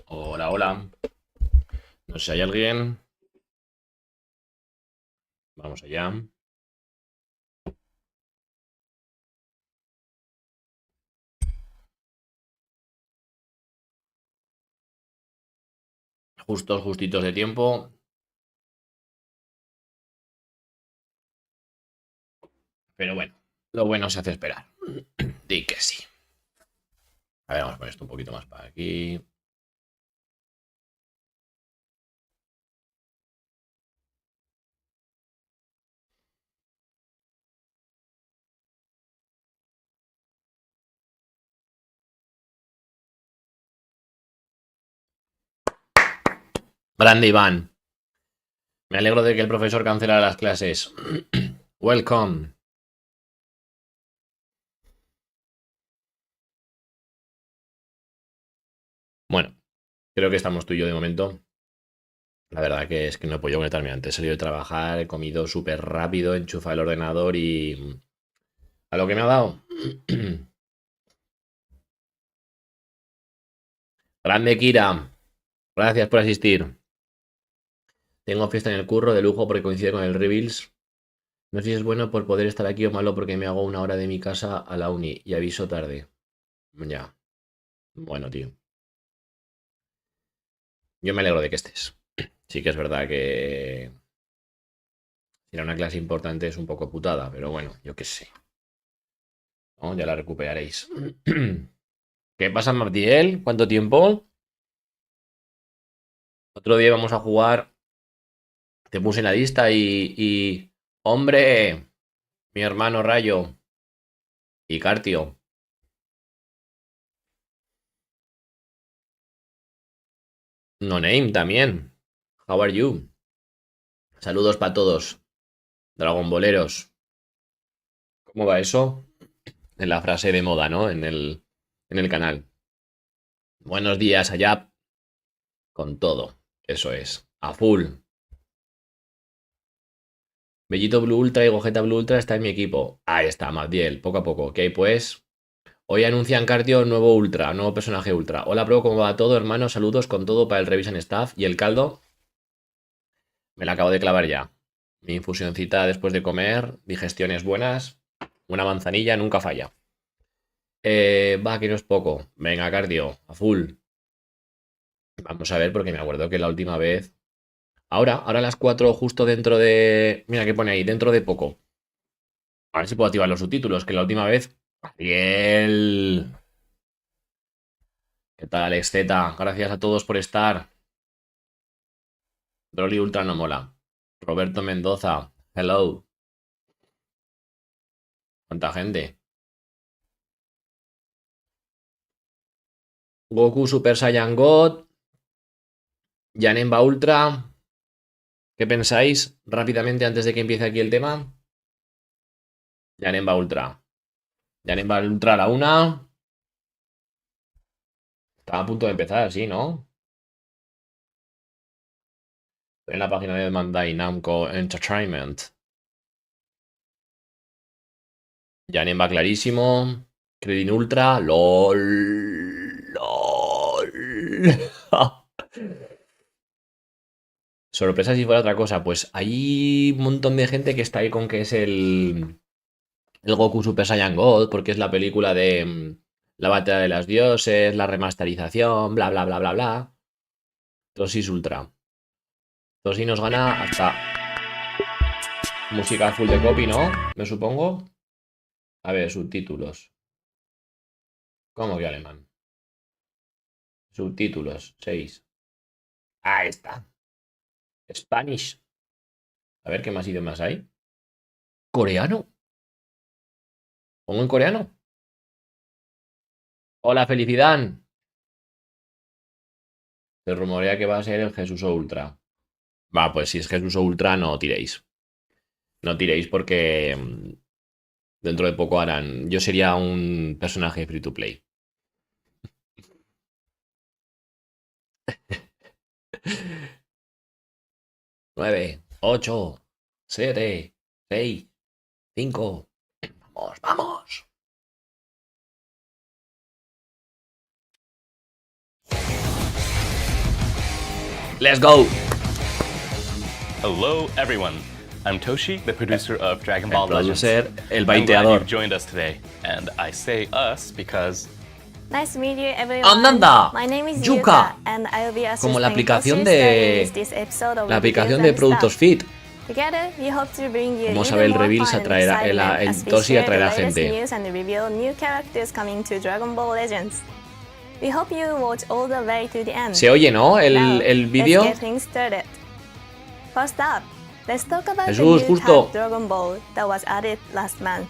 Hola, hola. No sé si hay alguien. Vamos allá. Justos, justitos de tiempo. Pero bueno, lo bueno se hace esperar. Di que sí. A ver, vamos a poner esto un poquito más para aquí. Grande Iván. Me alegro de que el profesor cancelara las clases. Welcome. Bueno, creo que estamos tú y yo de momento. La verdad que es que no he podido conectarme antes. He salido de trabajar, he comido súper rápido, enchufa el ordenador y... ¿A lo que me ha dado? Grande Kira. Gracias por asistir. Tengo fiesta en el curro de lujo porque coincide con el Reveals. No sé si es bueno por poder estar aquí o malo porque me hago una hora de mi casa a la uni y aviso tarde. Ya. Bueno, tío. Yo me alegro de que estés. Sí que es verdad que si era una clase importante es un poco putada, pero bueno, yo qué sé. ¿No? Ya la recuperaréis. ¿Qué pasa, Martiel? ¿Cuánto tiempo? Otro día vamos a jugar. Te puse en la lista y... ¡Hombre! Mi hermano Rayo. Y Cartio. No Name también. How are you? Saludos para todos. Dragon Boleros. ¿Cómo va eso? En la frase de moda, ¿no? En el canal. Buenos días allá con todo. Eso es. A full. Bellito Blue Ultra y Gogeta Blue Ultra está en mi equipo. Ahí está, Mabdiel. Poco a poco. Ok, pues. Hoy anuncian Cardio nuevo Ultra, nuevo personaje Ultra. Hola, Pro, ¿cómo va todo, hermano? Saludos con todo para el Revision Staff. Y el caldo, me la acabo de clavar ya. Mi infusioncita después de comer, digestiones buenas. Una manzanilla nunca falla. Va, que no es poco. Venga, cardio, a full. Vamos a ver, porque me acuerdo que la última vez. Ahora a las 4, justo dentro de. Mira que pone ahí, dentro de poco. A ver si puedo activar los subtítulos, que la última vez. Ariel. ¿Qué tal, Alex Z? Gracias a todos por estar. Rolly Ultra no mola. Roberto Mendoza. Hello. ¿Cuánta gente? Goku Super Saiyan God. Janemba Ultra. ¿Qué pensáis? Rápidamente antes de que empiece aquí el tema. Janemba Ultra. Janemba Ultra a la una. Estaba a punto de empezar, sí, ¿no? En la página de Bandai Namco Entertainment. Janemba clarísimo. Credin Ultra. LOL. LOL. Sorpresa si fuera otra cosa. Pues hay un montón de gente que está ahí con que es el Goku Super Saiyan God, porque es la película de la batalla de los dioses, la remasterización, bla, bla, bla, bla, bla. Tosis Ultra. Tosis nos gana hasta música full de copy, ¿no? Me supongo. A ver, subtítulos. ¿Cómo que alemán? Subtítulos, 6. Ahí está. Spanish. A ver, ¿qué más idiomas hay? ¿Coreano? ¿Pongo en coreano? Hola, felicidad. Se rumorea que va a ser el Jesús Ultra. Va, pues si es Jesús Ultra, no tiréis. No tiréis porque dentro de poco harán. Yo sería un personaje free to play. 9, 8, 7, 6, 5. Vamos, vamos. Let's go. Hello, everyone. I'm Toshi, the producer of Dragon Ball Legends. El I'm glad baiteador. you've joined us today, and I say us because Nice to meet you, everyone. ¡Andanda! My name is Yuka. Yuka, and I will be Como la assisting aplicación Toshi's de- studies this episode of La aplicación reviews de and productos stuff. Fit. Together, we hope to bring you Vamos a even ver el more reveal, fun se and atraerá- excitement el as we Toshi share atraerá the latest gente. news and reveal new characters coming to Dragon Ball Legends. We hope you watch all the way to the end. Se oye, ¿no? Now, El vídeo. Let's get things started. First up, let's talk about the Jesús, new justo. tag Dragon Ball that was added last month.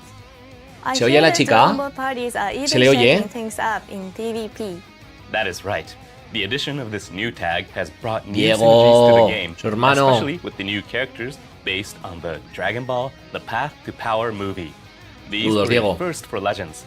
I ¿Se oye hear la that chica? Dragon Ball parties are even ¿Se le oye? shaking things up in TVP. that is right. The addition of this new tag has brought new Diego, synergies to the game, su hermano. especially with the new characters based on the Dragon Ball: The Path to Power movie. These Saludos, were Diego. a first for Legends.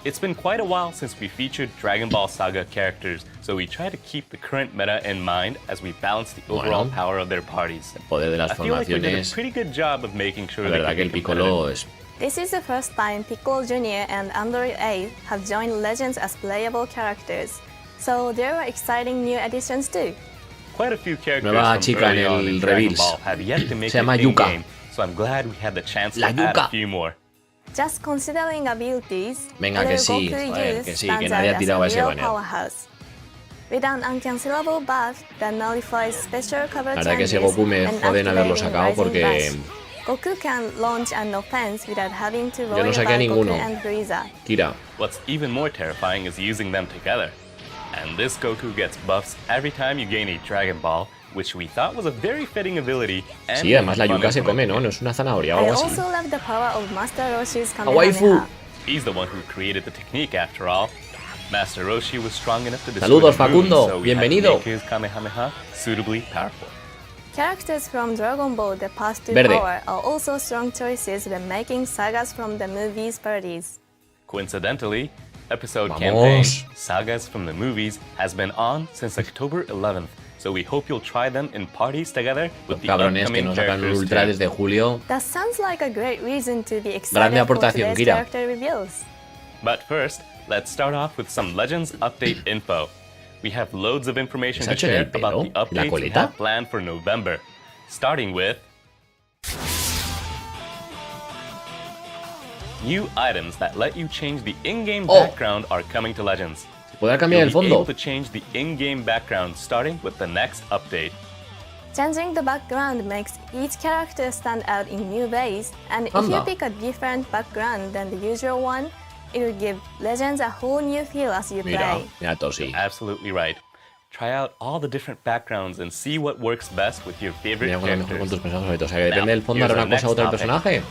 It's been quite a while since we featured Dragon Ball Saga characters, so we try to keep the current meta in mind as we balance the overall Bueno. power of their parties. Poder de las I feel like we did a formaciones. pretty good job of making sure La they verdad que could el be Piccolo es. This is the first time Piccolo Jr. and Android 8 have joined Legends as playable characters, so there are exciting new additions too. Quite a few characters Nueva from chica early en on el in Dragon reveals. Ball have yet to make Se llama it Yuka. in-game, so I'm glad we had the chance to La add Yuka. a few more. Just considering abilities, Venga, que little sí, Goku joder, Youth que sí, stands que nadie ha out as tirado a ese real banner. powerhouse. With an uncancelable buff that nullifies special cover La verdad que ese changes Goku me and jode en haberlo activating sacado Rising porque Dash, Goku can launch an offense without having to Yo no worry saqué a about ninguno. Goku and Frieza. Kira. What's even more terrifying is using them together. And this Goku gets buffs every time you gain a Dragon Ball, which we thought was a very fitting ability. And Sí, además la fun yuca se come, implementing ¿no? it. No es una zanahoria o I algo así. also love the power of Master Roshi's A waifu. Kamehameha. He's the one who created the technique after all. Master Roshi was strong enough to destroy Saludos, the moon, Facundo. so we had to Bienvenido. make his Kamehameha suitably powerful. Characters from Dragon Ball The Path to Verde. Power are also strong choices when making sagas from the movies parties. Coincidentally, episode Vamos. campaign Sagas from the Movies has been on since October 11th, so we hope you'll try them in parties together with Los the cabrones que upcoming nos sacan un characters ultra too. desde julio. That sounds like a great reason to be excited Grande for aportación, today's Kira. character reveals. But first, let's start off with some Legends update info. We have loads of information ¿Se ha to hecho en share el pelo? about the ¿La updates we coleta? have planned for November, starting with new items that let you change the in-game Oh. background are coming to Legends. ¿Podrá cambiar el You'll be able fondo? to change the in-game background starting with the next update. Changing the background makes each character stand out in new ways, and if you Anda. pick a different background than the usual one, it will give Legends a whole new feel as you Mira, play. mira Toshi. Absolutely right. Try out all the different backgrounds and see what works best with your favorite Mira con lo mejor con tus characters. personajes favoritos. O sea, que depende Now, del fondo here's hará our una cosa u next otra el topic. personaje.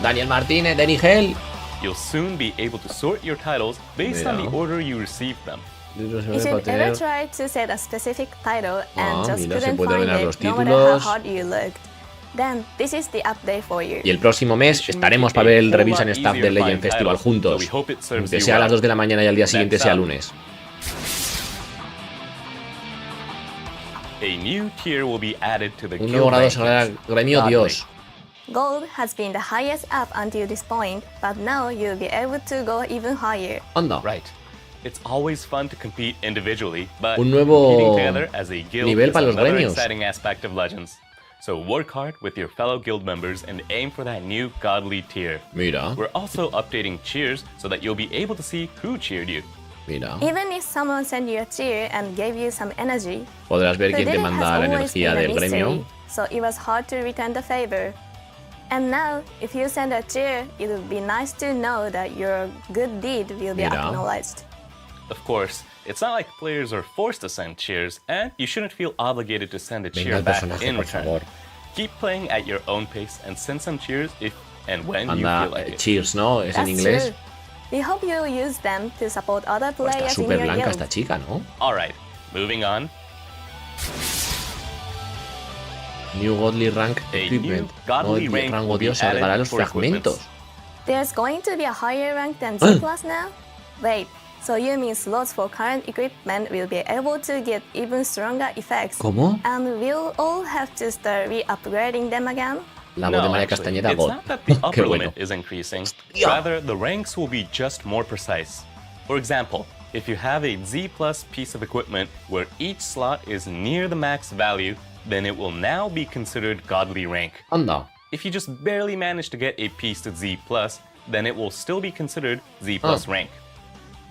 Daniel Martínez, de Nigel. You'll soon be able to sort your titles based on the Mira. order you received them. If you've ever tried to set a specific title and Ah, just mira, se couldn't puede find ordenar it, los no matter how títulos. hard you looked, then this is the update for you. Y el próximo mes estaremos para ver el Reviews and Stuff del Legend Festival juntos. Aunque sea a las 2 de la mañana y al día siguiente sea lunes. A new tier will be added to the Un guild nuevo grado rankings. sagrado gremio Godly. Dios. Gold has been the highest up until this point, but now you'll be able to go even higher. Anda. Right. It's always fun to compete individually, but Un nuevo competing together as a guild nivel is para los another gremios. exciting aspect of Legends. So work hard with your fellow guild members and aim for that new godly tier. Mira, We're also updating cheers so that you'll be able to see who cheered you. mira. Even if someone sent you a cheer and gave you some energy, Podrás ver who quién did te it has manda la always energía been a del mystery, gremio. so it was hard to return the favor. And now, if you send a cheer, it would be nice to know that your good deed will be Mira. acknowledged. Of course, it's not like players are forced to send cheers, and you shouldn't feel obligated to send a Venga cheer el back personaje, in por return. favor. Keep playing at your own pace and send some cheers if and when you Anda, feel like it. cheers, ¿no? Es en That's inglés. true. We hope you'll use them to support other Pues está players in súper your blanca guild. esta chica, ¿no? Alright, moving on. New Godly Rank A Equipment. new godly rank rango will be Dios se agregará added los for fragmentos. equipments. There's going to be a higher rank than Z+ now? Wait, So you mean slots for current equipment will be able to get even stronger effects. ¿Cómo? And we'll all have to start re-upgrading them again? La voz de No, María actually, Castañeda, it's God. not that the Qué upper bueno. limit is increasing. Hostia. Rather, the ranks will be just more precise. For example, if you have a Z plus piece of equipment where each slot is near the max value, then it will now be considered godly rank. Anda. If you just barely manage to get a piece to Z plus, then it will still be considered Z plus rank.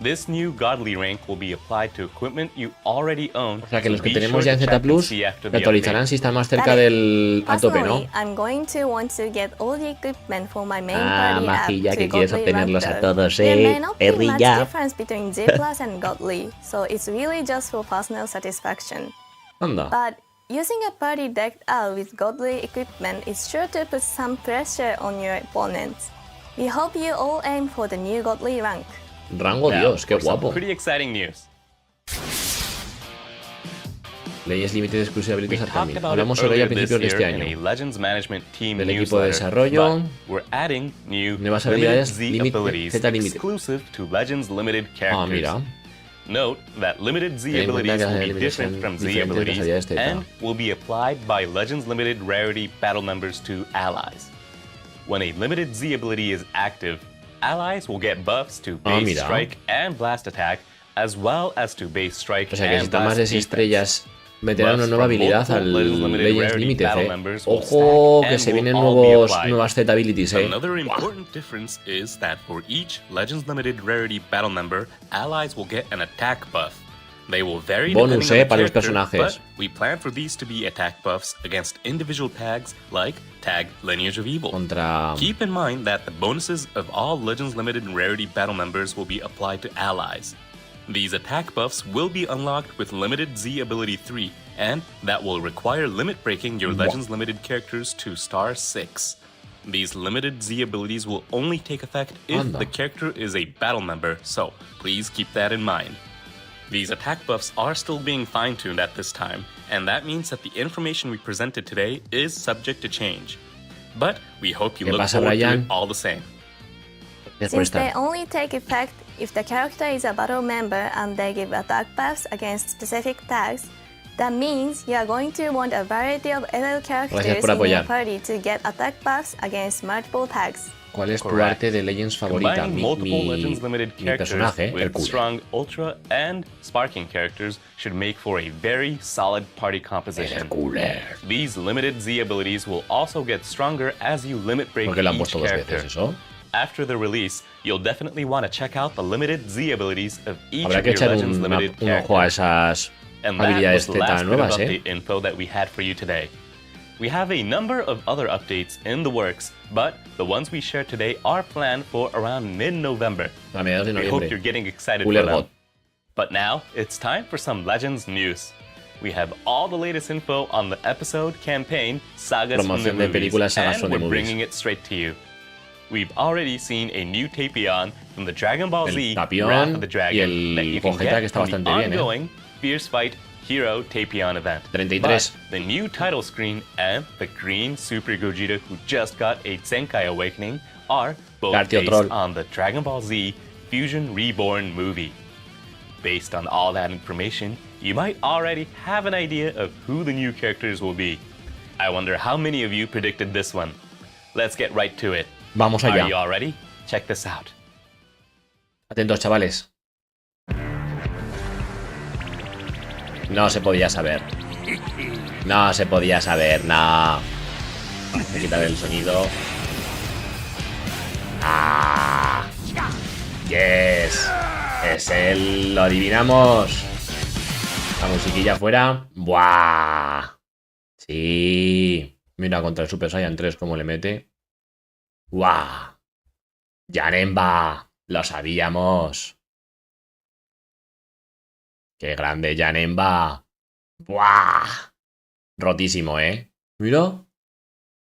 This new godly rank will be applied to equipment you already own. O sea que so los que be tenemos sure ya en to Z check and Plus see after le the actualizarán update. si están más cerca Got it. del a tope, ¿no? Personally, I'm going to want to get all the equipment for my main Ah, party Majilla, app que to quieres godly obtenerlos a rank todos, There may not be much perrilla. difference between Z plus and godly, so it's really just for personal satisfaction. Anda. But using a party decked out with godly equipment is sure to put some pressure on your opponents. We hope you all aim for the new godly rank. Rango Now, Dios, qué for some guapo. pretty exciting news. Leyes límites exclusivas We habilitas talked Arcamil. about it Hablamos sobre ello a earlier this principios de year este in a año. Legends Management Team Del equipo de newsletter, desarrollo. but we're adding new Nuevas limited habilidades Z límite, abilities Z límite. exclusive to Legends Limited Ah, characters. mira. Note that limited Z Ten en cuenta abilities que las will be habilidades different son from Z diferentes de las abilities habilidades Z. and will be applied by Legends Limited rarity battle members to allies. When a limited Z ability is active, allies will get buffs to Ah, base mira. strike and blast attack, as well as to base strike O sea que si and está más blast de 6 defense. estrellas, meterán una Buffs nueva from habilidad multiple al Legends Limited Legends rarity Límites, battle members will Ojo, stack que and se will vienen all be nuevos, applied. nuevas Z abilities, Another important difference is that for each Legends Limited rarity battle member, allies will get an attack buff. They will vary Bonus, depending on the para los character, personajes. but we plan for these to be attack buffs against individual tags like tag Lineage of Evil. Contra... Keep in mind that the bonuses of all Legends Limited rarity battle members will be applied to allies. These attack buffs will be unlocked with Limited Z Ability 3, and that will require limit breaking your Legends Limited characters to star 6. These Limited Z abilities will only take effect if Anda. the character is a battle member, so please keep that in mind. These attack buffs are still being fine-tuned at this time, and that means that the information we presented today is subject to change. But we hope you ¿Qué look pasa, forward to Brian? it all the same. Gracias por Since they estar. only take effect if the character is a battle member and they give attack buffs against specific tags, that means you are going to want a variety of LL characters por in your apoyar. party to get attack buffs against multiple tags. ¿Cuál es tu Correct. arte de Legends favorita? Combining multiple Legends Limited mi characters personaje, with Hércules. strong Ultra and Sparking characters should make for a very solid party composition. Hércules. These limited Z abilities will also get stronger as you limit break ¿Por qué lo han each puesto dos character. veces eso? After the release, you'll definitely want to check out the limited Z abilities of each Habrá of que your echar Legends un Limited ojo a characters. esas And that was habilidades the Z last bit of nuevas, update info that we had for you today. We have a number of other updates in the works, but the ones we shared today are planned for around mid-November. A mediados de We hope you're noviembre. getting excited Cooler for them. God. But now, it's time for some Legends news. We have all the latest info on the episode, campaign, sagas from the Promoción de movies, películas, sagas and from the we're movies. bringing it straight to you. We've already seen a new Tapion from the Dragon Ball El Z Tapion Wrath of the y Dragon el that you can Gogeta, que get está from the bastante bien, ongoing Fierce Fight Hero Tapion event. 33. But the new title screen and the green Super Gogeta who just got a Zenkai Awakening are both Gartio based Troll. on the Dragon Ball Z Fusion Reborn movie. Based on all that information, you might already have an idea of who the new characters will be. I wonder how many of you predicted this one. Let's get right to it. Vamos Are allá. you all ready? Check this out. Atentos, chavales. No se podía saber. No se podía saber, no. Voy a quitar el sonido. ¡Ah! ¡Yes! Es él, lo adivinamos. La musiquilla afuera. ¡Buah! Sí. Mira contra el Super Saiyan 3 cómo le mete. ¡Buah! ¡Janemba! Lo sabíamos. ¡Qué grande Janemba! ¡Buah! Rotísimo, ¿eh? Mira.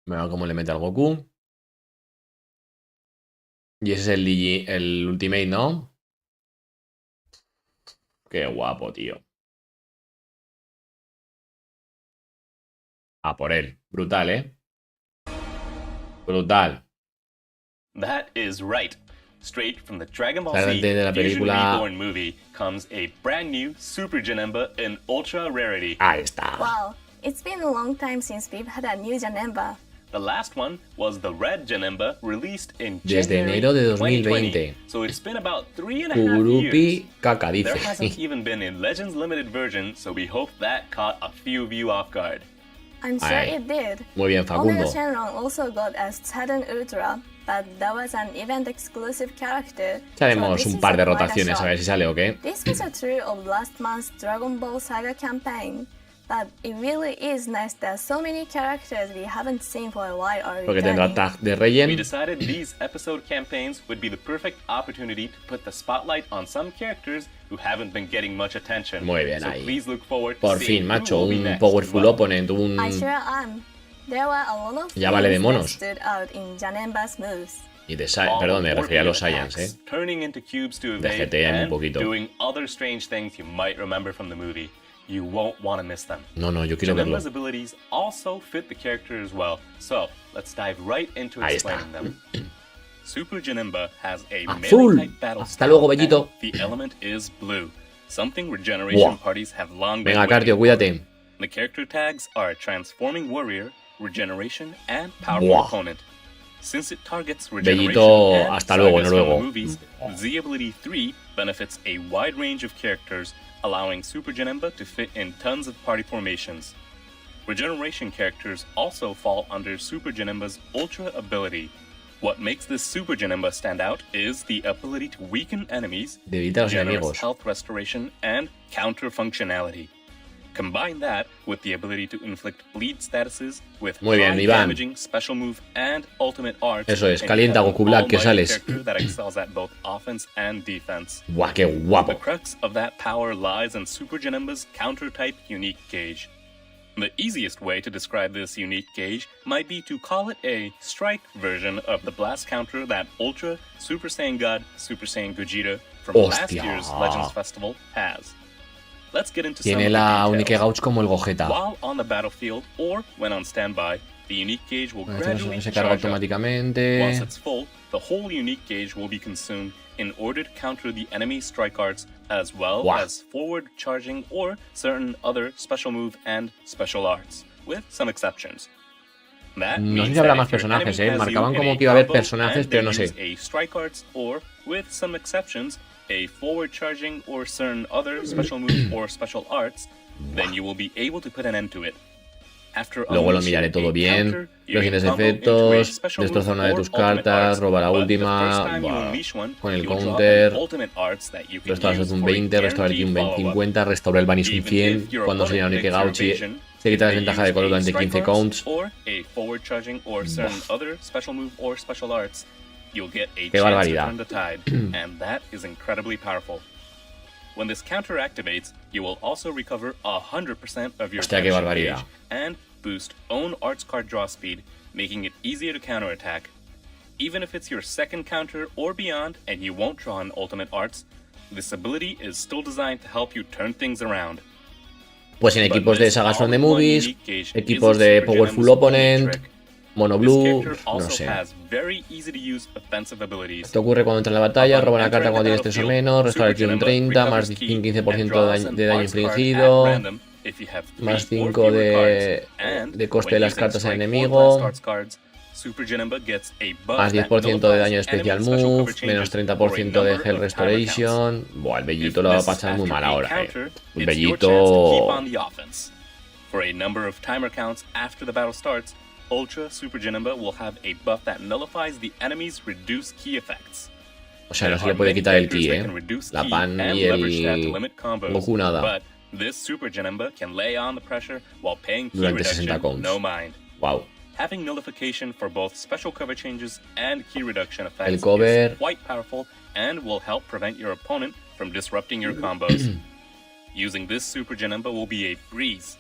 Mira cómo le mete al Goku. Y ese es el Ultimate, ¿no? Qué guapo, tío. A por él. Brutal, ¿eh? Brutal. That is right. Straight from the Dragon Ball Claramente de la Z Fusion película. Reborn movie comes a brand new Super Janemba in Ultra Rarity. Ahí está. Wow, it's been a long time since we've had a new Janemba. The last one was the Red Janemba, released in Desde January enero de 2020. 2020. So it's been about 3.5 Kurupi years. caca, There dice. hasn't even been a Legends Limited version, so we hope that caught a few of you off guard. I'm sure Ay. it did. Muy bien, Omega Facundo. Shenron also got a Sudden Ultra, but that was an event-exclusive character. so Haremos this un is par de quite a rotaciones a shock. ver si sale o qué. This was a true of last month's Dragon Ball Saga campaign, but it really is nice that so many characters we haven't seen for a while are Porque tendrá returning. tag de We relleno. decided these episode campaigns would be the perfect opportunity to put the spotlight on some characters who haven't been getting much attention. Muy bien so ahí. please look forward to Por seeing fin, who macho, will be un next powerful as well. opponent, un... I sure am. There were a lot of Ya vale de things monos. that stood out in Janemba's moves. Y de All perdón, me warping refería a los attacks, Saiyans, turning into cubes to De evade, GTA muy and poquito. doing other strange things you might remember from the movie. You won't want to miss them. No, yo quiero verlo. Janemba's abilities also fit the character as well, so let's dive right into Ahí está. explaining them. Super Janemba has a Azul. melee-type battle Hasta style, luego, Bellito. and the element is blue, something regeneration Buah. parties have long been Venga, waiting Cartio, for. cuídate. The character tags are Transforming Warrior, Regeneration, and Powerful Buah. Opponent. Since it targets regeneration Bellito, and hasta luego, sagas from the noruego. movies, Z Ability 3 benefits a wide range of characters, allowing Super Janemba to fit in tons of party formations. Regeneration characters also fall under Super Janemba's Ultra ability. What makes this Super Janemba stand out is the ability to weaken enemies, Debilita a los generous enemigos. health restoration, and counter functionality. Combine that with the ability to inflict bleed statuses with Muy bien, high Iván. damaging special move and ultimate arts. Eso es, and calienta, you have Goku an Black, que almighty sales. character that excels at both offense and defense. Buah, qué The guapo. crux of that power lies in Super Janemba's counter-type unique gauge. The easiest way to describe this unique gauge might be to call it a strike version of the blast counter that Ultra Super Saiyan God Super Saiyan Gogeta from last Hostia. year's Legends Festival has. Let's get into some Tiene of the la details. Unique Gauch como el Gogeta. While on the battlefield or when on standby, the unique gauge will gradually Se carga charge up. Once automáticamente. it's full, the whole unique gauge will be consumed in order to counter the enemy strike arts as well Wow. as forward charging or certain other special move and special arts, with some exceptions. That No sé means si habrá that más if your personajes, enemy has Marcaban you in como a que iba a haber combo personajes, and pero they no sé. use a strike arts or, with some exceptions, a forward charging or certain other special move or special arts, then you will be able to put an end to it. After Luego lo unleashing miraré a todo bien. counter, you Los can siguientes combo into a efectos. special Destroza move una de or tus ultimate cartas. arts, Roba la but the última. first time you Buah. unleash one, Con el you'll drop an counter. ultimate arts that you can Restaurar use un for a 20, restaurar aquí un guaranteed 20, follow-up. 50, restaurar el Vanish un Even 100. if your Cuando se opponent Unique predicts your Gauch y evasion, se quita la they desventaja de use color a durante strike 15 arts counts. or a forward charging or certain other special move or special arts, you'll get a Qué chance to barbaridad. turn the tide, and that is incredibly powerful. When this counter activates, you will also recover 100% of your Hostia, qué vanishing barbaridad. gauge and boost own arts card draw speed, making it easier to counterattack. Even if it's your second counter or beyond and you won't draw an ultimate arts, this ability is still designed to help you turn things around. Pues en But equipos de this sagas from the all-in-one movies, unique gauge equipos isn't de Super Powerful Janemba's only Opponent, trick. Mono This Blue, character no also sé. has very easy to use offensive abilities. Esto ocurre cuando entra en la batalla, Upon roba una entering carta the cuando tienes 3 o battlefield, menos, restaurar Super el un Janemba 30, más recovers ki 15% and draws an de daño arts card at infligido, random if you have más 3 or 5 fewer cards, and de coste when de las using cartas al strike or enemigo, blast arts cards, Super Janemba gets a buff más that 10% de daño nullifies especial enemy special move, cover changes menos for a 30% de number health of timer restoration. Buah, el If Bellito lo va a this is pasar muy after mal a ahora, counter, El it's your chance to keep on Bellito. the offense. For a number of timer counts after the battle starts, Ultra Super Janemba will have a buff that nullifies the enemy's reduced key effects. O sea, no There se le are puede many quitar el characters ki, that can reduce La ki Pan and y leverage that to el limit combos, Goku nada. but this Super Janemba can lay on the pressure while paying key Durante 60 reduction counts. no mind. Wow. Having nullification for both special cover changes and key reduction El effects cover. is quite powerful and will help prevent your opponent from disrupting your combos. Using this Super Janemba will be a breeze.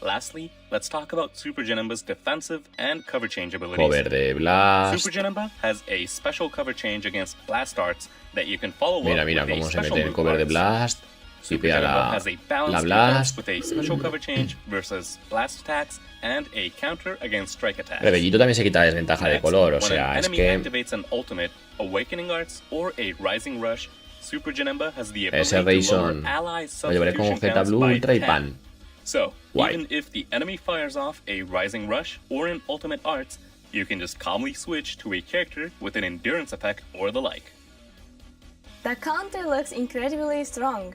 Lastly, let's talk about Super Janemba's defensive and cover change abilities. Cover de Blast. Super Janemba has a special cover change against blast arts that you can follow Mira, up mira with a cómo se special mete el move cover de arts. Blast. Super Pipea Janemba has a la balanced blast. defense with a special cover change versus blast attacks and a counter against strike attacks. El Bellito también se quita la desventaja de Next, color, o when sea, an es enemy que activates an ultimate, Awakening Arts, or a Rising Rush, Super Janemba has the ability ese to lower Rayson allies' lo llevaré con substitution JABL counts by Ultra y 10. pan. So, Guay. even if the enemy fires off a Rising Rush or an Ultimate Arts, you can just calmly switch to a character with an Endurance effect or the like. The counter looks incredibly strong.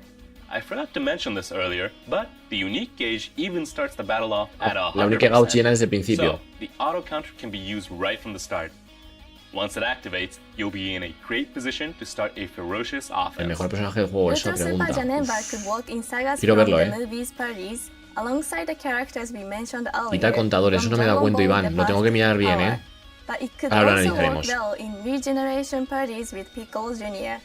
I forgot to mention this earlier, but the unique gauge even starts the battle off at 100%. La única gauge llena desde el principio. So, the auto counter can be used right from the start. Once it activates, you'll be in a great position to start a ferocious El offense. mejor personaje del juego, eso Ultra Super pregunta. Janemba could work in sagas Quiero from verlo, the movies parties, alongside the characters we mentioned earlier. Quita el contador, eso no me da cuenta, Iván. Lo tengo que mirar bien, ¿eh? But it could Ahora lo also work analizaremos. well in regeneration parties with Pickle Jr.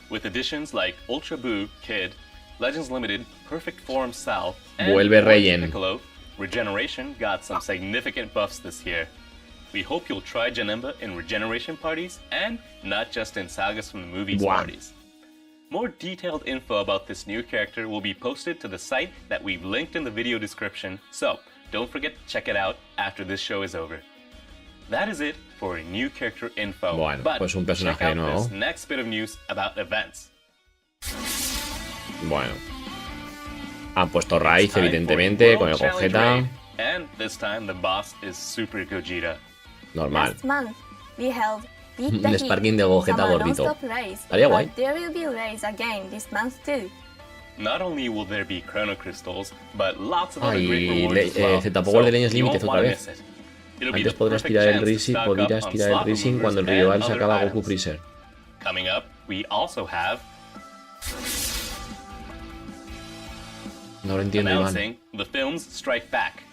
With additions like Ultra Boo, Kid, Legends Limited, Perfect Form Sal, and Vuelve Reyen. Piccolo, Regeneration got some significant buffs this year. We hope you'll try Janemba in regeneration parties and not just in sagas from the movies Buah. parties. More detailed info about this new character will be posted to the site that we've linked in the video description, so don't forget to check it out after this show is over. That is it for new character info. Bueno, but pues un personaje check out nuevo. this next bit of news about events. Bueno. Han puesto raíz, Time for evidentemente, con el World Challenge Gogeta. Raid, and this time the boss is Super Gogeta. Normal. Last month, we held Beat the Un Heat, Sparking de Gogeta Summer gordito. Non-Stop Race, Estaría guay. but there will be race again this month too. Not only will there be Chrono Crystals, but lots of Ah, other great y rewards as well, Z-Power de Leñas you won't Límites otra wanna vez. miss it. It'll be Antes the podrás perfect tirar el chance to Racing, stock up podrías on tirar el slot Racing removers cuando el and rival other sacaba items. Goku Freezer. Coming up, we also have No lo entiendo, Iván. announcing the films Strike Back.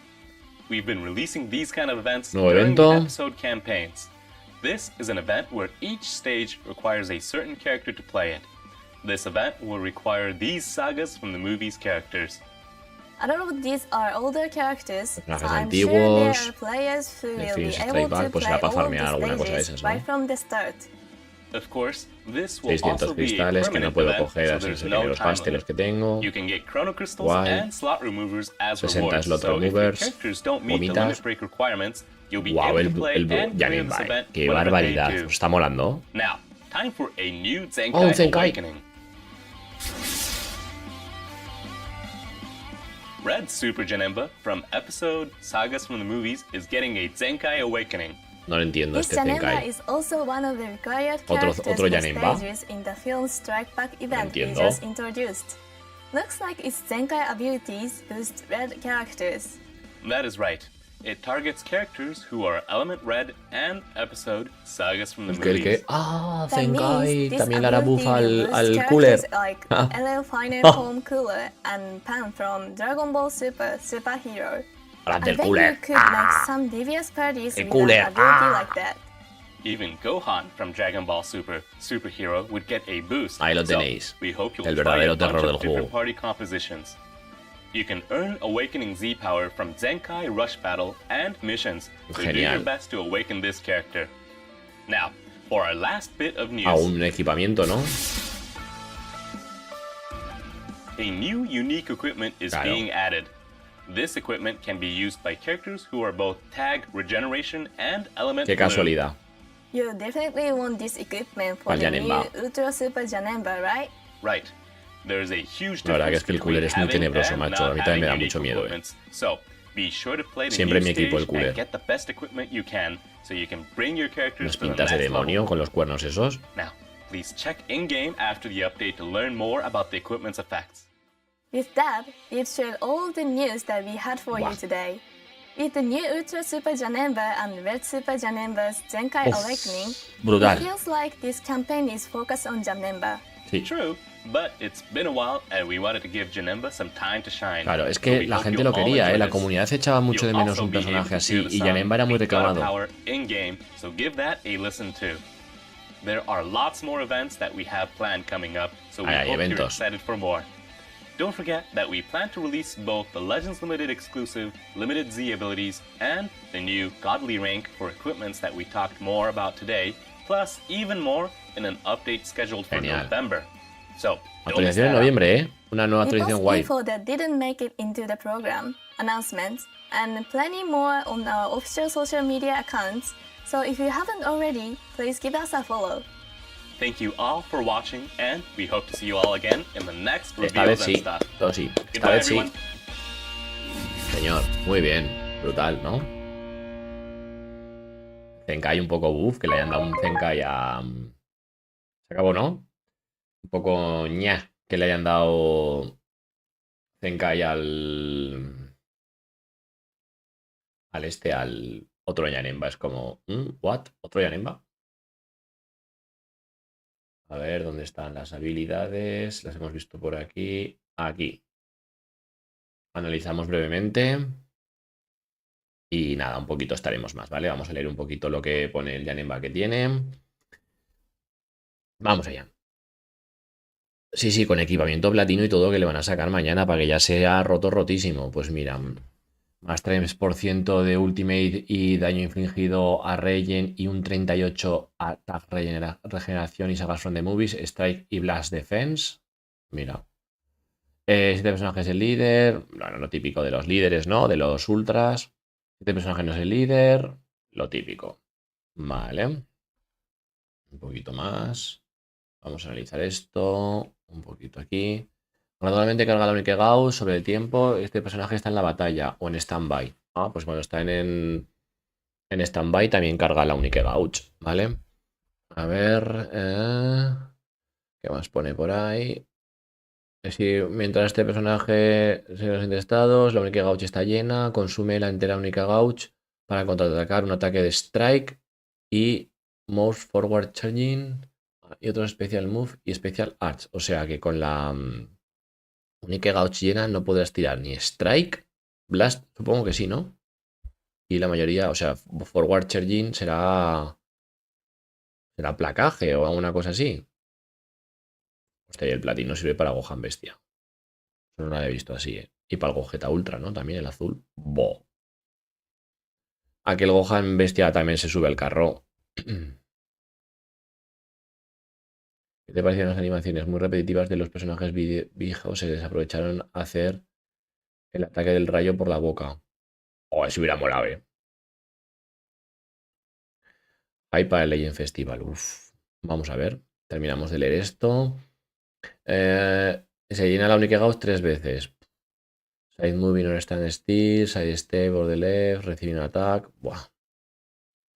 We've been releasing these kind of events Nuevo during the evento. episode campaigns. This is an event where each stage requires a certain character to play it. This event will require these sagas from the movie's characters. A lot of these are older characters, so Personajes I'm sure antiguos. there are players who El will be Films able Strike Back, to pues play será para all of farmear alguna the cosa de stages esas, ¿no? right from the start. Of course, this will 600 also be a cristales que no permanent puedo event, coger, so así there's que no me los time gaste los limit. que tengo. You can get Chrono Crystals Guay. and slot removers as 60 rewards, slot so if your removers, characters don't meet the gomitas. limit break requirements, you'll be Wow, able to play el and win Janemba, this event qué whenever they barbaridad. do. Os está molando. Now, time for a new Zenkai, Oh, un Zenkai. Awakening. Red Super Janemba from episode Sagas from the Movies is getting a Zenkai Awakening. No lo entiendo This este Janemba Zenkai. is also one of the required Otro characters for Janemba. stages in the film Strike Back event we entiendo. just introduced. Looks like its Zenkai abilities boost red characters. That is right. It targets characters who are Element Red and episode Sagas from the Que el Movies. que... Ah, That means Zenkai. this También le hará ability buff al, will boost al characters cooler. like Ah. LL Final Ah. Home Cooler and Pan from Dragon Ball Super Superhero. Ahora I del bet cooler. you could Ah. make some devious parties El with cooler. an ability Ah. like that. Even Gohan from Dragon Ball Super Superhero would get a boost. Ahí lo So, tenéis. we hope you'll El try verdadero a bunch terror of del different juego. party compositions. You can earn Awakening Z power from Zenkai Rush Battle and missions, so do your Genial. best to awaken this character. Now, for our last bit of news, Ah, un equipamiento, ¿no? a new unique equipment is Claro. being added. This equipment can be used by characters who are both Tag Regeneration and Element Qué Blue. casualidad. You definitely want this equipment for Al the Janemba. new Ultra Super Janemba, right? Right. There's a huge La verdad que es difference que el cooler between es muy having tenebroso, and macho. A not mí también me da having mucho unique miedo, equipments. So, be sure to play the Siempre new mi equipo, el stage cooler. and get the best equipment you can, so you can bring your characters Unas to the pintas de next demonio level. con los cuernos esos. Now, please check in-game after the update to learn more about the equipment's effects. With that, we've shared all the news that we had for Wow. you today. With the new Ultra Super Janemba and Red Super Janemba's Zenkai Uf, Awakening, brutal. it feels like this campaign is focused on Janemba. Sí. True, but it's been a while and we wanted to give Janemba some time to shine. Claro, es So que we la hope gente you'll lo all quería, enjoy La this. comunidad echaba mucho de You'll menos also un be able personaje to así hear the y sound Janemba era muy beat God of reclamado. Power in-game, so give that a listen too. There are lots more events that we have planned coming up, so we Hay hope you're eventos. excited for more. Don't forget that we plan to release both the Legends Limited exclusive Limited Z abilities and the new Godly rank for equipments that we talked more about today, plus even more in an update scheduled for Genial. November. So, don't miss Actualización en that out. noviembre, ¿eh? Una nueva We post actualización guay. info that didn't make it into the program, announcements, and plenty more on our official social media accounts. So if you haven't already, please give us a follow. Thank you all for watching, and we hope to see you all again in the next Esta reveals vez and sí. stuff. Todo sí. Esta Goodbye, vez sí. everyone. Señor, muy bien. Brutal, ¿no? Zenkai un poco buff, que le hayan dado un Zenkai a... Se acabó, ¿no? Un poco ña, que le hayan dado Zenkai al... al otro Yanemba. Es como, ¿what? ¿Otro Yanemba? A ver, ¿dónde están las habilidades? Las hemos visto por aquí. Aquí. Analizamos brevemente. Y nada, un poquito estaremos más, ¿vale? Vamos a leer un poquito lo que pone el Yanemba que tiene. Vamos allá. Sí, con equipamiento platino y todo que le van a sacar mañana para que ya sea rotísimo. Pues mira, más 3% de ultimate y daño infligido a Regen y un 38 attack regeneración y sagas from the movies, strike y blast defense. Mira. 7 personajes el líder. Bueno, lo típico de los líderes, ¿no? De los ultras. 7 personajes no es el líder. Lo típico. Vale. Un poquito más. Vamos a analizar esto. Un poquito aquí. Gradualmente carga la única Gauss sobre el tiempo. Este personaje está en la batalla o en stand-by. Ah, pues cuando está en stand-by también carga la única Gauss, ¿vale? A ver. ¿Qué más pone por ahí? Si mientras este personaje se los intestados, la única Gauch está llena, consume la entera única Gauch para contraatacar un ataque de Strike y Most Forward Charging y otro Special Move y Special Arts. O sea que con la única Gauch llena no podrás tirar ni Strike, Blast, supongo que sí, ¿no? Y la mayoría, o sea, Forward Charging será placaje o alguna cosa así. Hostia, y el platino sirve para Gohan Bestia. No lo había visto así, ¿eh? Y para el Gogeta Ultra, ¿no? También el azul. ¡Bo! Aquel Gohan Bestia también se sube al carro. ¿Qué te parecieron las animaciones muy repetitivas de los personajes viejos? Se desaprovecharon a hacer el ataque del rayo por la boca. Oh, eso hubiera molado, ¿eh? Hay para el Legend Festival. Uf. Vamos a ver. Terminamos de leer esto. Se llena la única Gauss 3 veces. Side moving or stand still, side step or the left, recibe un attack. Buah.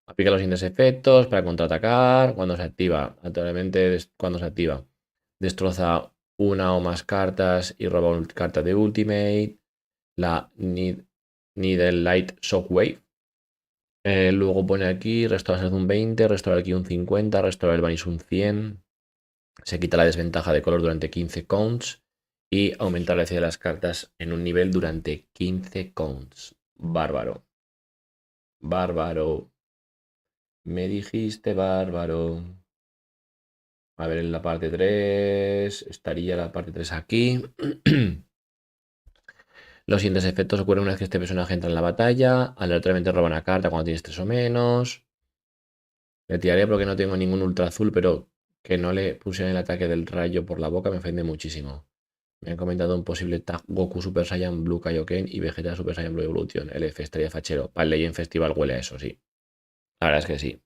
Aplica los siguientes efectos para contraatacar. Cuando se activa, actualmente cuando se activa, destroza una o más cartas y roba una carta de ultimate. La Needle Light Shockwave. Luego pone aquí, restaura salud un 20, restaura aquí un 50, restaura el vanish un 100. Se quita la desventaja de color durante 15 counts y aumenta la velocidad de las cartas en un nivel durante 15 counts. Bárbaro. Bárbaro. Me dijiste bárbaro. A ver, en la parte 3. Estaría la parte 3 aquí. Los siguientes efectos ocurren una vez que este personaje entra en la batalla. Aleatoriamente roba una carta cuando tienes 3 o menos. Le tiraré porque no tengo ningún ultra azul, pero que no le pusieran el ataque del rayo por la boca me ofende muchísimo. Me han comentado un posible tag Goku Super Saiyan Blue Kaioken y Vegeta Super Saiyan Blue Evolution. LF estaría fachero. Para el Legend Festival huele a eso, sí. La verdad es que sí.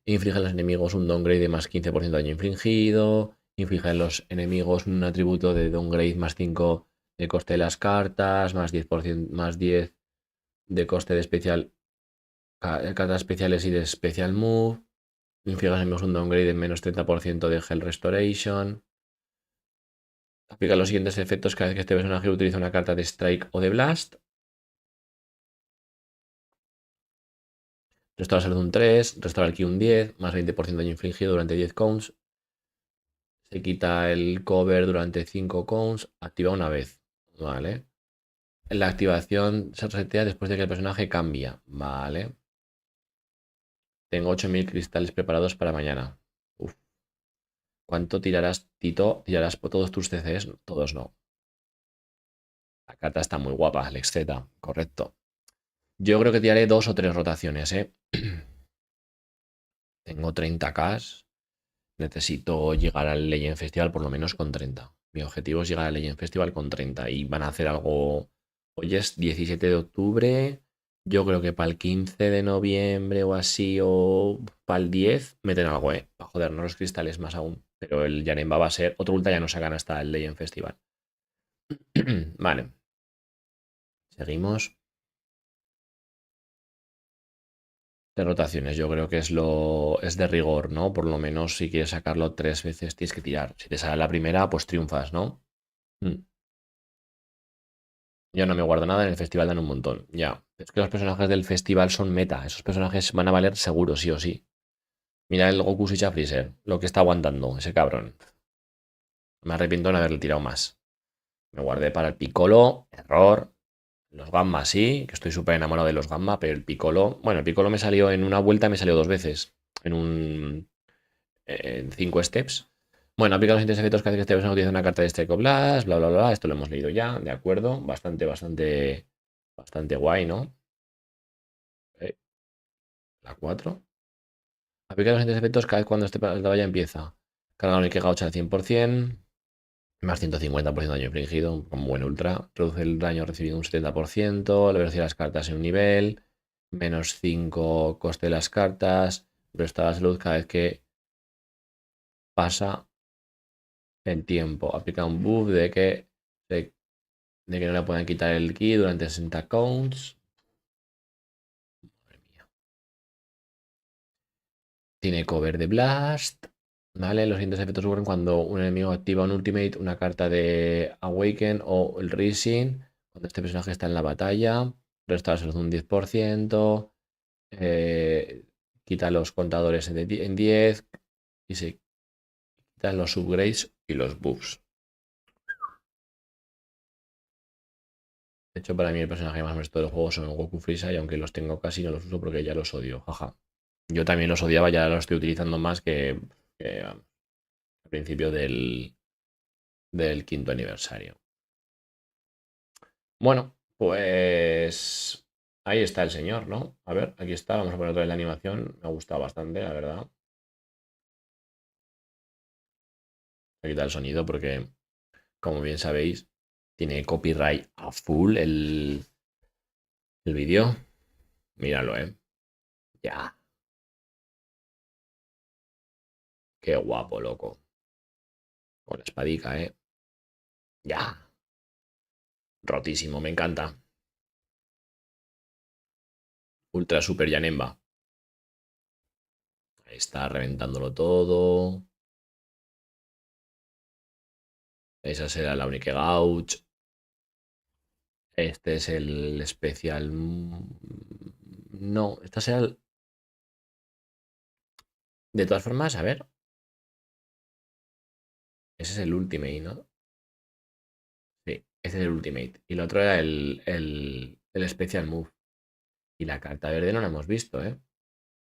Inflige a los enemigos un downgrade de más 15% de daño infligido. Inflige a los enemigos un atributo de downgrade más 5 de coste de las cartas. Más 10%, más 10 de coste de especial. Cartas especiales y de special move. Inflige a los enemigos un downgrade de menos 30% de Health Restoration. Aplica los siguientes efectos cada vez que este personaje utiliza una carta de Strike o de Blast. Restaura salud un 3, restaura el ki un 10, más 20% de daño infligido durante 10 counts. Se quita el cover durante 5 counts. Activa una vez. Vale. La activación se resetea después de que el personaje cambia. Vale. Tengo 8000 cristales preparados para mañana. Uf. ¿Cuánto tirarás, Tito? ¿Tirarás por todos tus CCs? Todos no. La carta está muy guapa, Alex Z. Correcto. Yo creo que tiraré 2 o 3 rotaciones, ¿eh? Tengo 30k. Necesito llegar al Legend Festival por lo menos con 30. Mi objetivo es llegar al Legend Festival con 30 y van a hacer algo. Hoy es 17 de octubre. Yo creo que para el 15 de noviembre o así, o para el 10, meten algo, ¿eh? Para jodernos los cristales más aún. Pero el Janemba va a ser. Otro ultra ya no sacan hasta el Legend Festival. Vale. Seguimos. De rotaciones, yo creo que es de rigor, ¿no? Por lo menos si quieres sacarlo 3 veces tienes que tirar. Si te sale la primera, pues triunfas, ¿no? Yo no me guardo nada, en el festival dan un montón. Ya. Es que los personajes del festival son meta. Esos personajes van a valer seguro, sí o sí. Mira el Goku Shicha Freezer, lo que está aguantando, ese cabrón. Me arrepiento de no haberle tirado más. Me guardé para el Piccolo, error. Los Gamma sí, que estoy súper enamorado de los Gamma, pero el Piccolo. Bueno, el Piccolo me salió en una vuelta, me salió 2 veces. En 5 steps. Bueno, aplica los siguientes efectos que hace que este persona utilice una carta de Strike Blast, bla, bla, bla. Esto lo hemos leído ya, de acuerdo. Bastante guay, ¿no? La 4. Aplica los siguientes efectos cada vez cuando este batalla empieza. Carga un gaucha al 100%, más 150% de daño infligido, como buen ultra. Reduce el daño recibido un 70%, la velocidad de las cartas en un nivel, menos 5 coste de las cartas, resta la salud cada vez que pasa el tiempo. Aplica un buff de que no le puedan quitar el ki durante 60 counts. Madre mía. Tiene cover de blast. Vale, los siguientes efectos ocurren cuando un enemigo activa un ultimate, una carta de Awaken o el Rising. Cuando este personaje está en la batalla, resta la salud un 10%. Quita los contadores en 10 y se quitan los upgrades y los buffs. De hecho, para mí el personaje más molesto del juego son Goku Freeza y aunque los tengo casi no los uso porque ya los odio. Jaja. Yo también los odiaba, ya los estoy utilizando más que al principio del quinto aniversario. Bueno, pues ahí está el señor, ¿no? A ver, aquí está, vamos a poner otra vez la animación. Me ha gustado bastante, la verdad. Voy a quitar el sonido porque, como bien sabéis, tiene copyright a full el vídeo. Míralo, ¿eh? Ya. Qué guapo, loco. Con la espadica, ¿eh? Ya. Rotísimo, me encanta. Ultra super Janemba. Ahí está reventándolo todo. Esa será la única gauch. Este es el especial. No, esta será el... De todas formas, a ver. Ese es el Ultimate, ¿no? Sí, ese es el Ultimate. Y el otro era el Special Move. Y la carta verde no la hemos visto, ¿eh?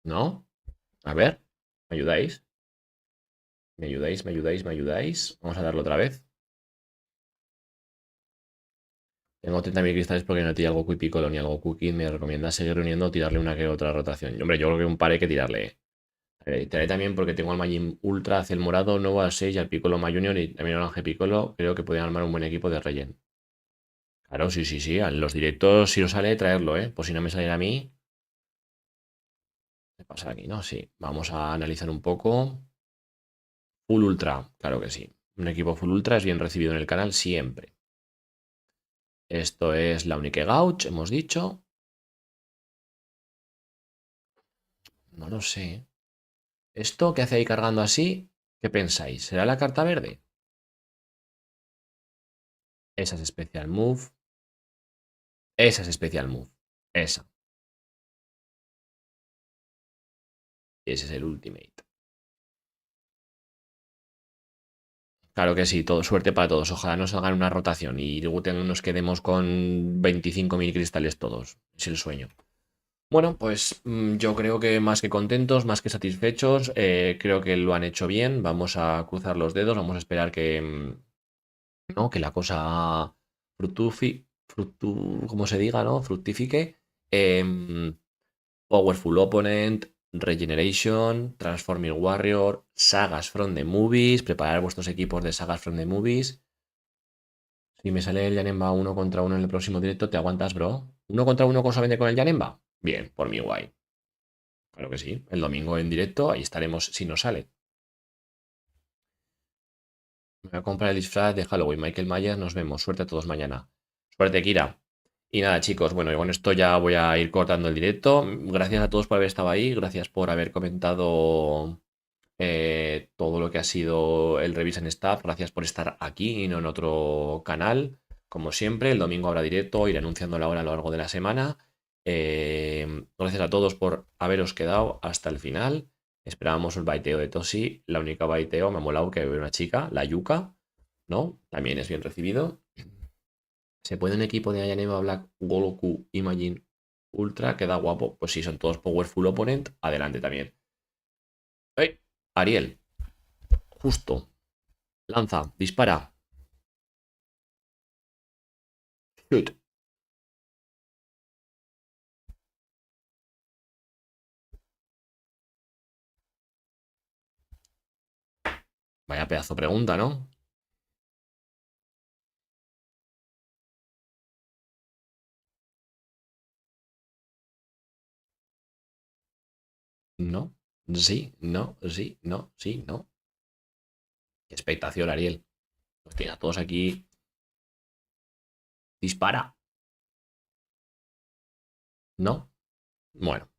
¿No? A ver, ¿me ayudáis? ¿Me ayudáis? ¿Me ayudáis? ¿Me ayudáis? Vamos a darlo otra vez. Tengo 30.000 cristales porque no tira al Goku y Piccolo ni al Goku Kid. Me recomienda seguir reuniendo o tirarle una que otra rotación. Hombre, yo creo que un par hay que tirarle. Tiraré también porque tengo al Majin Ultra hacia el morado, nuevo al 6 y al Piccolo Ma Junior y también al Ángel Piccolo. Creo que podrían armar un buen equipo de relleno. Claro, sí, sí, sí. En los directos, si os sale, traerlo, ¿eh? Por si no me saliera a mí. ¿Qué pasa aquí? No, sí. Vamos a analizar un poco. Full Ultra, claro que sí. Un equipo Full Ultra es bien recibido en el canal siempre. Esto es la Unique Gauch, hemos dicho. No lo sé. ¿Esto qué hace ahí cargando así? ¿Qué pensáis? ¿Será la carta verde? Esa es Special Move. Esa es Special Move. Esa. Ese es el Ultimate. Claro que sí, todo, suerte para todos. Ojalá nos hagan una rotación y luego nos quedemos con 25.000 cristales todos. Es el sueño. Bueno, pues yo creo que más que contentos, más que satisfechos, creo que lo han hecho bien. Vamos a cruzar los dedos, vamos a esperar que, ¿no? Que la cosa como se diga, ¿no? Fructifique. Powerful Opponent, Regeneration, Transforming Warrior, Sagas from the Movies, preparar vuestros equipos de Sagas from the Movies. Si me sale el Janemba 1 contra 1 en el próximo directo, ¿te aguantas, bro? ¿1 contra 1 solamente con el Janemba? Bien, por mí guay. Claro que sí. El domingo en directo, ahí estaremos si nos sale. Me voy a comprar el disfraz de Halloween. Michael Myers, nos vemos. Suerte a todos mañana. Suerte, Kira. Y nada, chicos, bueno, y con esto ya voy a ir cortando el directo. Gracias a todos por haber estado ahí. Gracias por haber comentado todo lo que ha sido el Revision Staff. Gracias por estar aquí y no en otro canal. Como siempre, el domingo habrá directo, iré anunciando la hora a lo largo de la semana. Gracias a todos por haberos quedado hasta el final. Esperábamos el baiteo de Tosi. La única baiteo me ha molado que veo una chica, la Yuka, ¿no? También es bien recibido. ¿Se puede un equipo de Ayaneva Black, Goku, Imagine, Ultra? Queda guapo. Pues si son todos Powerful Opponent, adelante también. ¡Ey! Ariel, justo. Lanza, dispara. Shoot. Vaya pedazo de pregunta, ¿no? No. Sí, no, sí, no, sí, no. Qué expectación, Ariel. Los tiene a todos aquí. Dispara. ¿No? Bueno.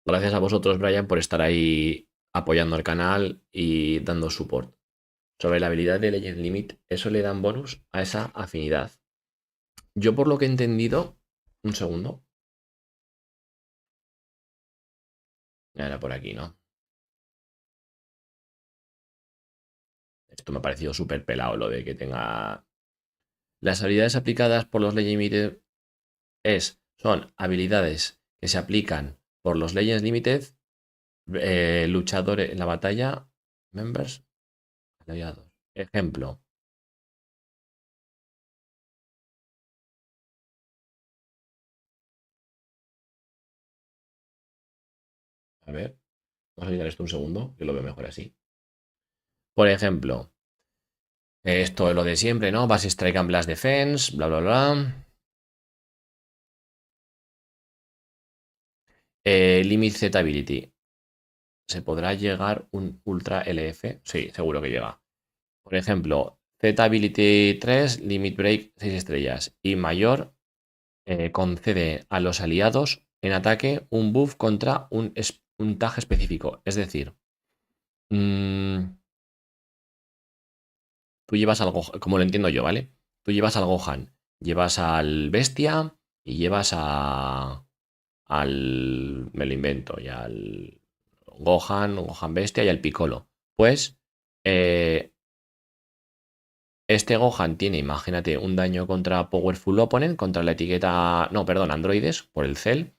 Gracias a vosotros, Brian, por estar ahí apoyando al canal y dando support. Sobre la habilidad de Legend Limit, eso le dan bonus a esa afinidad. Yo por lo que he entendido... Un segundo. Era por aquí, ¿no? Esto me ha parecido súper pelado lo de que tenga... Las habilidades aplicadas por los Legend Limited son habilidades que se aplican por los Legends Limited, luchadores en la batalla, members, aliados. Ejemplo. A ver, vamos a quitar esto un segundo, que lo veo mejor así. Por ejemplo, esto es lo de siempre, ¿no? Base Strike and Blast Defense, bla, bla, bla. Limit Z Ability. ¿Se podrá llegar un Ultra LF? Sí, seguro que llega. Por ejemplo, Z Ability 3, Limit Break 6 estrellas. Y mayor concede a los aliados en ataque un buff contra un tag específico. Es decir, tú llevas al Gohan, como lo entiendo yo, ¿vale? Tú llevas al Gohan, llevas al Bestia y llevas al... Me lo invento, y al Gohan Bestia y al Piccolo. Pues este Gohan tiene, imagínate, un daño contra Powerful Opponent, contra la etiqueta... No, perdón, androides, por el Cell.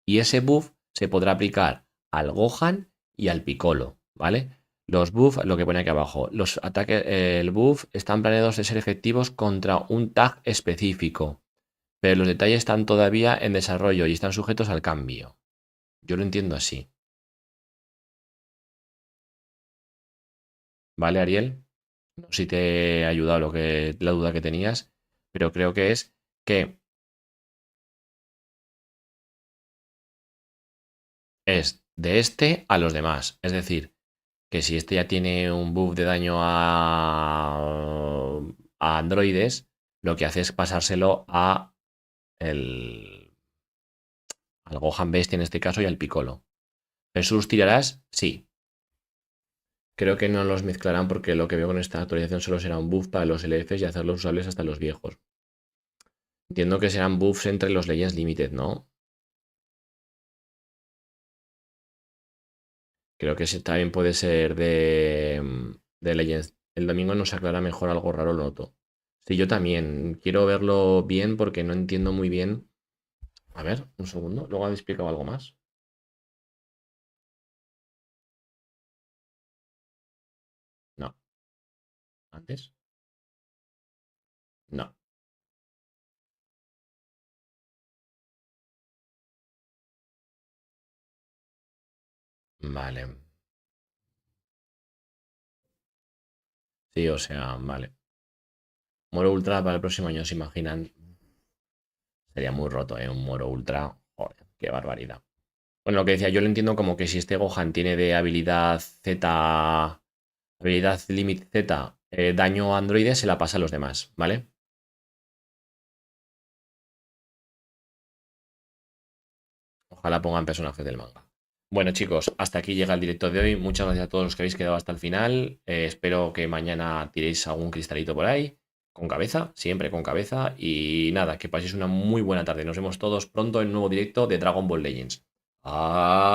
Y ese buff se podrá aplicar al Gohan y al Piccolo, ¿vale? Los buffs, lo que pone aquí abajo, los ataques, el buff están planeados de ser efectivos contra un tag específico, pero los detalles están todavía en desarrollo y están sujetos al cambio. Yo lo entiendo así. ¿Vale, Ariel? No sé si te he ayudado la duda que tenías, pero creo que es que es de este a los demás. Es decir, que si este ya tiene un buff de daño a androides, lo que hace es pasárselo al Gohan Bestia en este caso y al Piccolo. ¿Jesús tirarás? Sí. Creo que no los mezclarán porque lo que veo con esta actualización solo será un buff para los LFs y hacerlos usables hasta los viejos. Entiendo que serán buffs entre los Legends Limited, ¿no? Creo que también puede ser de Legends. El domingo nos aclara mejor algo raro, lo noto. Sí, yo también. Quiero verlo bien porque no entiendo muy bien. A ver, un segundo. Luego habéis explicado algo más. No. ¿Antes? No. Vale. Sí, o sea, vale. Moro ultra para el próximo año, ¿se imaginan? Sería muy roto, ¿eh? Un moro ultra. Joder, qué barbaridad. Bueno, lo que decía, yo lo entiendo como que si este Gohan tiene de habilidad Z, habilidad Limit Z, daño a androides, se la pasa a los demás, ¿vale? Ojalá pongan personajes del manga. Bueno, chicos, hasta aquí llega el directo de hoy. Muchas gracias a todos los que habéis quedado hasta el final. Espero que mañana tiréis algún cristalito por ahí. Con cabeza, siempre con cabeza. Y nada, que paséis una muy buena tarde. Nos vemos todos pronto en un nuevo directo de Dragon Ball Legends. ¡Adiós!